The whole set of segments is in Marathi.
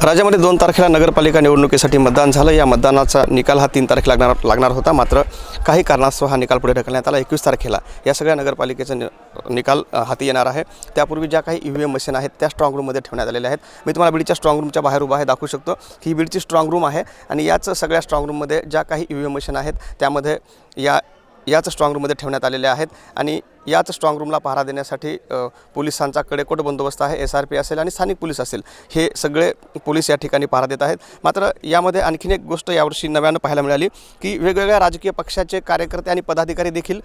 राज्यामध्ये 2 तारखेला नगरपालिका निवडणुकीसाठी मतदान झालं। या मतदानाचा निकाल हा 3 तारखेला लागणार होता, मात्र काही कारणास्तव हा निकाल पुढे ढकलण्यात आला। 21 तारखेला या सगळ्या नगरपालिकेचा निकाल हाती येणार आहे। त्यापूर्वी ज्या काही ईव्हीएम मशीन आहेत त्या स्ट्रॉंग रूममध्ये ठेवण्यात आलेल्या आहेत। मी तुम्हाला बीडच्या स्ट्रॉंग रूमच्या बाहेर उभा आहे, दाखवू शकतो की ही बीडची स्ट्रॉंग रूम आहे आणि याच सगळ्या स्ट्रॉंग रूममध्ये ज्या काही ईव्हीएम मशीन आहेत त्यामध्ये याच स्ट्रॉंग रूममध्ये ठेवण्यात आलेले आहेत आणि याच स्ट्रॉंग रूमला पहारा देण्यासाठी पोलिसांचा कडेकोट बंदोबस्त आहे। SRP असेल आणि स्थानिक पोलीस असेल, हे सगळे पोलीस या ठिकाणी पहारा देत आहेत। मात्र यामध्ये आणखीन एक गोष्ट यावर्षी नव्यानं पाहायला मिळाली की वेगवेगळ्या राजकीय पक्षाचे कार्यकर्ते आणि पदाधिकारी देखील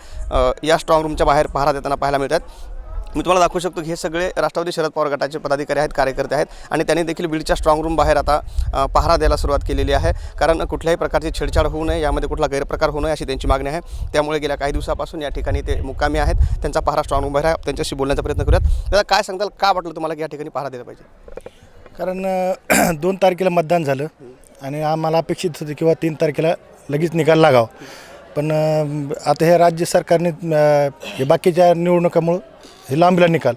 या स्ट्रॉंग रूमच्या बाहेर पहारा देताना पाहायला मिळतात। मी तुम्हाला दाखवू शकतो की हे सगळे राष्ट्रवादी शरद पवार गटाचे पदाधिकारी आहेत, कार्यकर्ते आहेत आणि त्यांनी देखील बीडच्या स्ट्रॉंग रूम बाहेर आता पहारा द्यायला सुरुवात केलेली आहे। कारण कुठल्याही प्रकारची छेडछाड होऊ नये, यामध्ये कुठला गैरप्रकार होऊ नये अशी त्यांची मागणी आहे। त्यामुळे गेल्या काही दिवसापासून या ठिकाणी ते मुक्कामी आहेत। त्यांचा पहारा स्ट्रॉंग रूम बाहेर आहे। त्यांच्याशी बोलण्याचा प्रयत्न करूयात। दादा, काय सांगताल, का वाटलं तुम्हाला की या ठिकाणी पहारा दिला पाहिजे? कारण 2 तारखेला मतदान झालं आणि आम्हाला अपेक्षित होतं किंवा 3 तारखेला लगेच निकाल लागावा, पण आता हे राज्य सरकारने हे बाकीच्या निवडणुकामुळं हे लांबला निकाल,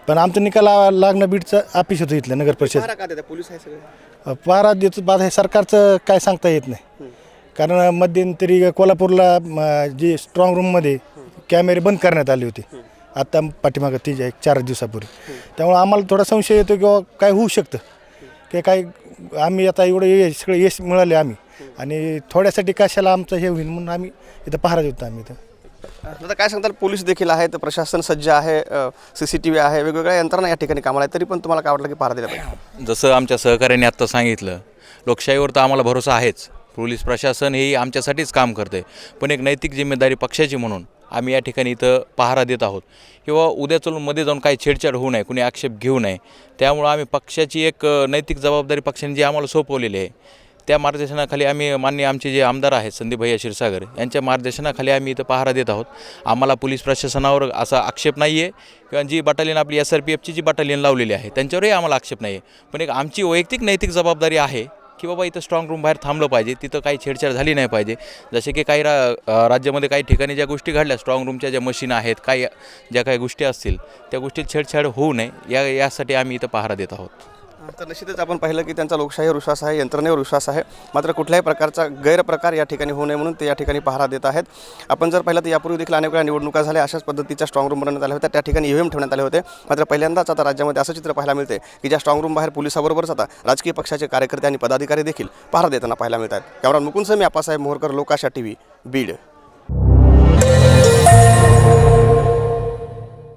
पण आमचं निकाल लागणं बीडचं अपेक्षित होतं इथलं नगर परिषद। पहारा का देतात? पोलीस आहे सगळे पहारा देतो बाद हे सरकारचं काय सांगता येत नाही। कारण मध्यंतरी कोल्हापूरला जे स्ट्रॉंग रूममध्ये कॅमेरे बंद करण्यात आले होते आता पाठीमागं 4 दिवसापूर्वी, त्यामुळे आम्हाला थोडा संशय येतो किंवा काय होऊ शकतं की काय आम्ही आता एवढं सगळं यश मिळाले आम्ही आणि थोड्यासाठी कशाला आमचं हे होईल म्हणून आम्ही इथं पहारा देतो। आम्ही इथं आता काय सांगताल, पोलीस देखील आहेत, प्रशासन सज्ज आहे, CCTV आहे, वेगवेगळ्या यंत्रणा या ठिकाणी कामाला आहेत, तरी पण तुम्हाला काय वाटलं की पहारा दिला पाहिजे? जसं आमच्या सहकाऱ्यांनी आत्ता सांगितलं, लोकशाहीवर तर आम्हाला भरोसा आहेच। पोलीस प्रशासन हे आमच्यासाठीच काम करते, पण एक नैतिक जिम्मेदारी पक्षाची म्हणून आम्ही या ठिकाणी इथं पहारा देत आहोत किंवा उद्या चलून मध्ये जाऊन काही छेडछाड होऊ नये, कुणी आक्षेप घेऊ नये। त्यामुळं आम्ही पक्षाची एक नैतिक जबाबदारी पक्षाने जी आम्हाला सोपवलेली आहे त्या मार्गदर्शनाखाली आम्ही माननीय आमचे जे आमदार आहेत संदीप भैया क्षीरसागर यांच्या मार्गदर्शनाखाली आम्ही इथं पहारा देत आहोत। आम्हाला पोलीस प्रशासनावर असा आक्षेप नाही आहे किंवा जी बटालियन आपली SRPFची जी बटालियन लावलेली आहे त्यांच्यावरही आम्हाला आक्षेप नाही आहे, पण एक आमची वैयक्तिक नैतिक जबाबदारी आहे की बाबा इथं स्ट्रॉंग रूम बाहेर थांबलं पाहिजे, तिथं काही छेडछाड झाली नाही पाहिजे। जसे की काही राज्यामध्ये काही ठिकाणी ज्या गोष्टी घडल्या, स्ट्रॉंग रूमच्या ज्या मशीन आहेत, काही ज्या काही गोष्टी असतील त्या गोष्टीत छेडछाड होऊ नये यासाठी आम्ही इथं पहारा देत आहोत। तर निश्चितच आपण पाहिलं की त्यांचा लोकशाहीवर विश्वास आहे, यंत्रणेवर विश्वास आहे, मात्र कुठल्याही प्रकारचा गैरप्रकार या ठिकाणी होऊ नये म्हणून ते या ठिकाणी पहारा देत आहेत। आपण जर पाहिलं तर यापूर्वी देखील अनेक वेळा निवडणुका झाल्या, अशाच पद्धतीच्या स्ट्रॉंग रूम बनवण्यात आल्या होत्या, त्या ठिकाणी ईव्हीएम ठेवण्यात आले होते। मात्र पहिल्यांदाच आता राज्यामध्ये असं चित्र पाहायला मिळते की ज्या स्ट्रॉंग रूम बाहेर पोलिसाबरोबरच आता राजकीय पक्षाचे कार्यकर्ते आणि पदाधिकारी देखील पहारा देताना पाहायला मिळतात। कॅमेरा मुकुंद मी आप्पासाहेब मोहरकर, लोकाशा TV, बीड।